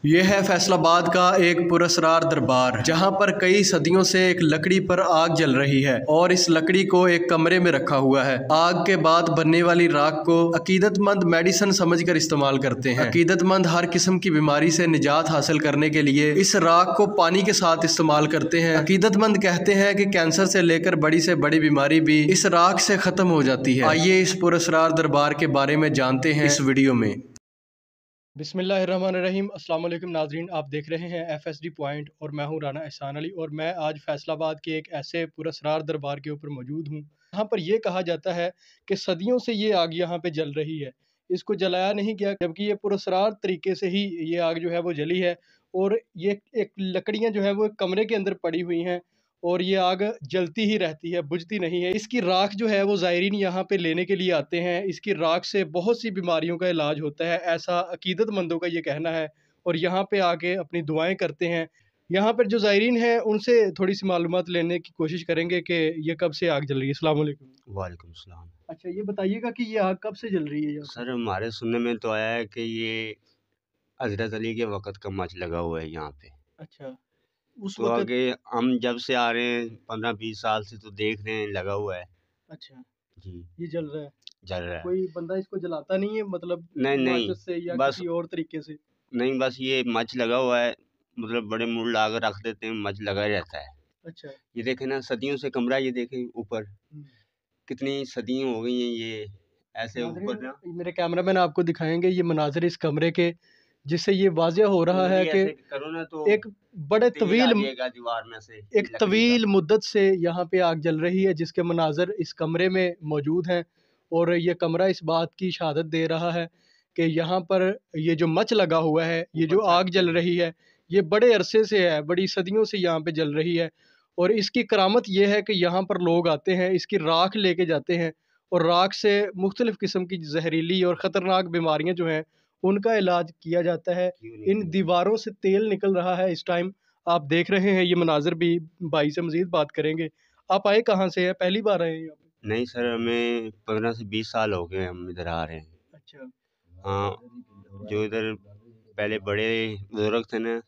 یہ ہے فیصلاباد کا ایک پراسرار دربار، جہاں پر کئی صدیوں سے ایک لکڑی پر آگ جل رہی ہے اور اس لکڑی کو ایک کمرے میں رکھا ہوا ہے۔ آگ کے بعد بننے والی راکھ کو عقیدت مند میڈیسن سمجھ کر استعمال کرتے ہیں۔ عقیدت مند ہر قسم کی بیماری سے نجات حاصل کرنے کے لیے اس راکھ کو پانی کے ساتھ استعمال کرتے ہیں۔ عقیدت مند کہتے ہیں کہ کینسر سے لے کر بڑی سے بڑی بیماری بھی اس راکھ سے ختم ہو جاتی ہے۔ آئیے اس پراسرار دربار کے بارے میں جانتے ہیں اس ویڈیو میں۔ بسم اللہ الرحمن الرحیم۔ السلام علیکم ناظرین، آپ دیکھ رہے ہیں FSD پوائنٹ اور میں ہوں رانا احسان علی، اور میں آج فیصل آباد کے ایک ایسے پراسرار دربار کے اوپر موجود ہوں جہاں پر یہ کہا جاتا ہے کہ صدیوں سے یہ آگ یہاں پہ جل رہی ہے، اس کو جلایا نہیں گیا، جبکہ یہ پراسرار طریقے سے ہی یہ آگ جو ہے وہ جلی ہے، اور یہ ایک لکڑیاں جو ہیں وہ ایک کمرے کے اندر پڑی ہوئی ہیں اور یہ آگ جلتی ہی رہتی ہے، بجھتی نہیں ہے۔ اس کی راکھ جو ہے وہ زائرین یہاں پہ لینے کے لیے آتے ہیں۔ اس کی راکھ سے بہت سی بیماریوں کا علاج ہوتا ہے، ایسا عقیدت مندوں کا یہ کہنا ہے، اور یہاں پہ آ کے اپنی دعائیں کرتے ہیں۔ یہاں پر جو زائرین ہیں ان سے تھوڑی سی معلومات لینے کی کوشش کریں گے کہ یہ کب سے آگ جل رہی ہے۔ السلام علیکم۔ وعلیکم السلام۔ اچھا، یہ بتائیے گا کہ یہ آگ کب سے جل رہی ہے؟ سر ہمارے سننے میں تو آیا ہے کہ یہ حضرت علی کے وقت کا مچ لگا ہوا ہے یہاں پہ۔ اچھا، اس تو وقت آگے ہم جب سے آ رہے ہیں 15-20 سال سے تو دیکھ رہے ہیں لگا ہوا ہے۔ اچھا، جی یہ جل رہا ہے، جل رہا ہے۔ کوئی بندہ اس کو جلاتا نہیں ہے مطلب نہیں ماچس سے یا بس کسی اور طریقے سے؟ نہیں، بس یہ مچ لگا ہوا ہے، مطلب بڑے موڑ لا کر رکھ دیتے ہیں، مچ لگا ہی رہتا ہے۔ اچھا، یہ دیکھیں نا، صدیوں سے کمرہ، یہ دیکھیں اوپر کتنی صدیوں ہو گئی ہیں یہ ایسے اوپر نا۔ میرے کیمرہ مین آپ کو دکھائیں گے یہ مناظر اس کمرے کے، جس سے یہ واضح ہو رہا ہے کہ ایک بڑے طویل مدت سے یہاں پہ آگ جل رہی ہے، جس کے مناظر اس کمرے میں موجود ہیں، اور یہ کمرہ اس بات کی شہادت دے رہا ہے کہ یہاں پر یہ جو مچ لگا ہوا ہے، یہ جو آگ جل رہی ہے، یہ بڑے عرصے سے ہے، بڑی صدیوں سے یہاں پہ جل رہی ہے، اور اس کی کرامت یہ ہے کہ یہاں پر لوگ آتے ہیں، اس کی راکھ لے کے جاتے ہیں، اور راکھ سے مختلف قسم کی زہریلی اور خطرناک بیماریاں جو ہیں ان کا علاج کیا جاتا ہے۔ ان دیواروں سے تیل نکل رہا ہے اس ٹائم، آپ دیکھ رہے ہیں یہ مناظر بھی۔ بھائی سے مزید بات کریں گے۔ آپ آئے کہاں سے ہیں؟ پہلی بار آئے ہیں یہاں پہ؟ نہیں سر، ہمیں 15 سے 20 سال ہو گئے ہم ادھر آ رہے ہیں۔ اچھا، ہاں، جو ادھر پہلے بڑے بزرگ تھے نا،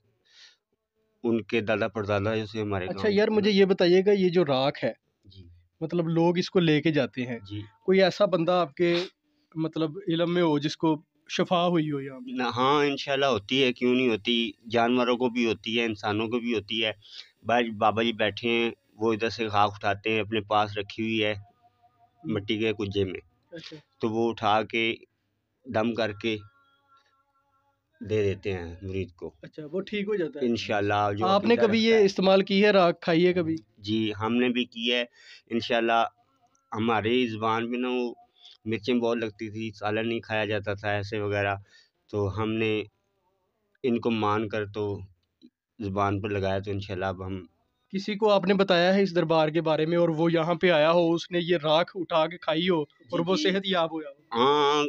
ان کے دادا پردادا جیسے ہمارے۔ اچھا یار، مجھے یہ بتائیے گا، یہ جو راکھ ہے جی مطلب لوگ اس کو لے کے جاتے ہیں، جی، کوئی ایسا بندہ آپ کے مطلب علم میں ہو جس کو شفا ہوئی ہو یہاں پہ؟ ہاں انشاءاللہ ہوتی ہے، کیوں نہیں ہوتی، جانوروں کو بھی ہوتی ہے، انسانوں کو بھی ہوتی ہے۔ بھائی بابا جی بیٹھے ہیں، وہ ادھر سے خاک اٹھاتے ہیں، اپنے پاس رکھی ہوئی ہے مٹی کے کجے میں، اچھا، تو وہ اٹھا کے دم کر کے دے دیتے ہیں مرید کو، اچھا، وہ ٹھیک ہو جاتا ہے انشاءاللہ۔ جو آپ نے عقیدہ کبھی رکھتا یہ ہے، استعمال کی ہے راکھ؟ کھائی ہے کبھی؟ جی ہم نے بھی کی ہے انشاءاللہ۔ ہماری زبان میں نا وہ مرچیں بہت لگتی تھی، سالن نہیں کھایا جاتا تھا ایسے وغیرہ، تو ہم نے ان کو مان کر تو زبان پر لگایا، تو انشاءاللہ اب ہم۔ کسی کو آپ نے بتایا ہے اس دربار کے بارے میں اور وہ یہاں پہ آیا ہو، اس نے یہ راکھ اٹھا کے کھائی ہو اور وہ صحت یاب ہوا ہو؟ ہاں،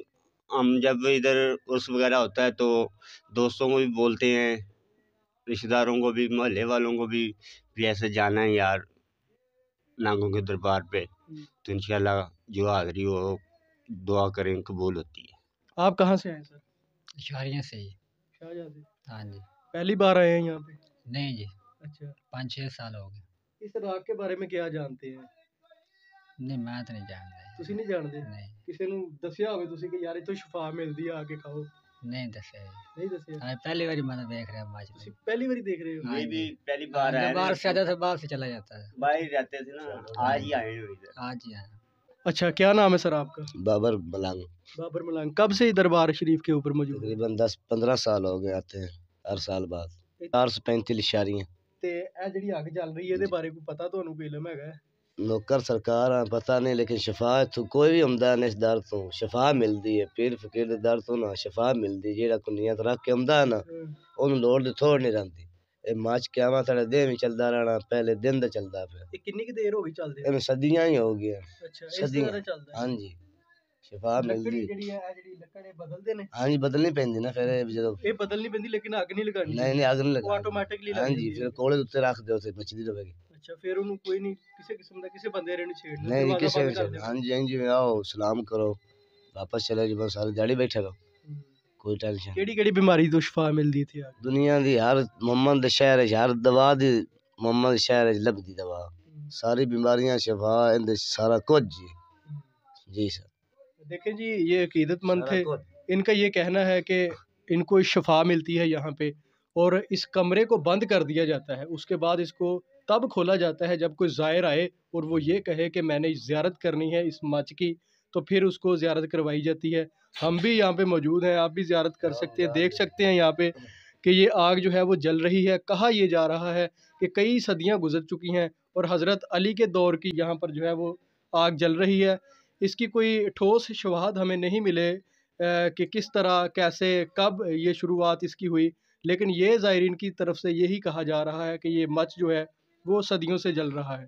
ہم جب ادھر عرس وغیرہ ہوتا ہے تو دوستوں کو بھی بولتے ہیں، رشتہ داروں کو بھی، محلے والوں کو بھی ایسے جانا ہے یار ناگوں کے دربار پہ، تو انشاءاللہ جو حاضری ہو دعا کریں قبول ہوتی ہے۔ آپ کہاں سے آئے سر؟ شاہجہاں سے ہی۔ شاہجہاں سے؟ ہاں جی۔ پہلی بار آئے ہیں یہاں پہ؟ نہیں جی، اچھا، 5-6 سال ہو گئے۔ اس راکھ کے بارے میں کیا جانتے ہیں؟ نہیں میں تو نہیں جانتا۔ تسی نہیں جانتے؟ نہیں کسی نے دسیا ہوگا تسی کہ یار تو شفا ملدی ہے، آ کے کھاؤ؟ نہیں دسیا جی۔ نہیں دسیا؟ ہاں پہلی باری میں دیکھ رہا ہوں تسی پہلی باری دیکھ رہے ہو؟ یہ بھی پہلی بار جب آئے باہر سے آتا تھا باہر سے چلا جاتا ہے۔ باہر رہتے تھے نا، آج ہی آئے ہیں ادھر۔ آج ہی آیا۔ اچھا، کیا نام ہے سر آپ کا؟ بابر ملنگ۔ بابر ملنگ۔ کب سے دربار شریف کے اوپر موجود ہے؟ تقریباً 10-15 سال ہو گئے، آتے ہیں ہر سال بعد۔ 435 اشاریاں تے اے جڑی اگ جل رہی ہے دے بارے کو پتہ تانوں کوئی علم ہے؟ نوکر سرکار ہیں، پتہ نہیں، لیکن شفا تو کوئی بھی عمدہ نے اس در تو شفا ملدی ہے، پیر فقیر دے در تو نا شفا ملدی، جیڑا کو نیت رکھ کے عمدہ ہے نا اونوں لوڑ دی تھوڑ نہیں رہندی۔ اے ماچ قیامت والے دن بھی چلدا رہنا، پہلے دن تے چلدا پیا۔ یہ کنی کی دیر ہو گئی چلدے؟ اینوں صدیاں ہی ہو گئیاں۔ اچھا، اس صدیاں، طرح چلدا ہے؟ ہاں جی، شفا لکڑی ملدی۔ جڑی ہے اے جڑی لکڑ بدل دے نے؟ ہاں جی، بدلنی پیندی نا پھر جدوں۔ اے بدلنی پیندی لیکن اگ نہیں لگانی؟ نہیں نہیں، اگ نہیں وہ لگا۔ آٹومیٹکلی ہاں جی، پھر کوڑے تے رکھ دیو تے بچدی رہے گی۔ اچھا، پھر انہوں کوئی نہیں کسی قسم دا کسی بندے نے نہیں چھیڑنا؟ نہیں نہیں، دروازہ کسی بند کر نے۔ دینا؟ ہاں جی ہاں جی، آؤ سلام کرو، واپس چلے جی، بس سارے دیہڑی بیٹھے رہو، کوئی ٹینشن نہیں۔ ਕਿਹੜੀ ਕਿਹੜੀ ਬਿਮਾਰੀ ਤੋਂ ਸ਼ਫਾ ਮਿਲਦੀ ਥੀ ਆگ دنیا دی ہر محمد دے شہر وچ ہر دوا دی محمد دے شہر وچ لبدی دوا، ساری بیماریاں شفا اندے سارا کچھ جی سر دیکھیں جی یہ عقیدت مند سارا تھے، کچھ۔ ان کا یہ کہنا ہے کہ ان کو شفا ملتی ہے یہاں پہ، اور اس کمرے کو بند کر دیا جاتا ہے، اس کے بعد اس کو تب کھولا جاتا ہے جب کوئی زائر آئے اور وہ یہ کہے کہ میں نے زیارت کرنی ہے اس مچ کی، تو پھر اس کو زیارت کروائی جاتی ہے۔ ہم بھی یہاں پہ موجود ہیں، آپ بھی زیارت کر سکتے ہیں، دیکھ سکتے ہیں یہاں پہ کہ یہ آگ جو ہے وہ جل رہی ہے۔ کہا یہ جا رہا ہے کہ کئی صدیاں گزر چکی ہیں اور حضرت علی کے دور کی یہاں پر جو ہے وہ آگ جل رہی ہے۔ اس کی کوئی ٹھوس شواہد ہمیں نہیں ملے کہ کس طرح، کیسے، کب یہ شروعات اس کی ہوئی، لیکن یہ زائرین کی طرف سے یہی کہا جا رہا ہے کہ یہ مچ جو ہے وہ صدیوں سے جل رہا ہے۔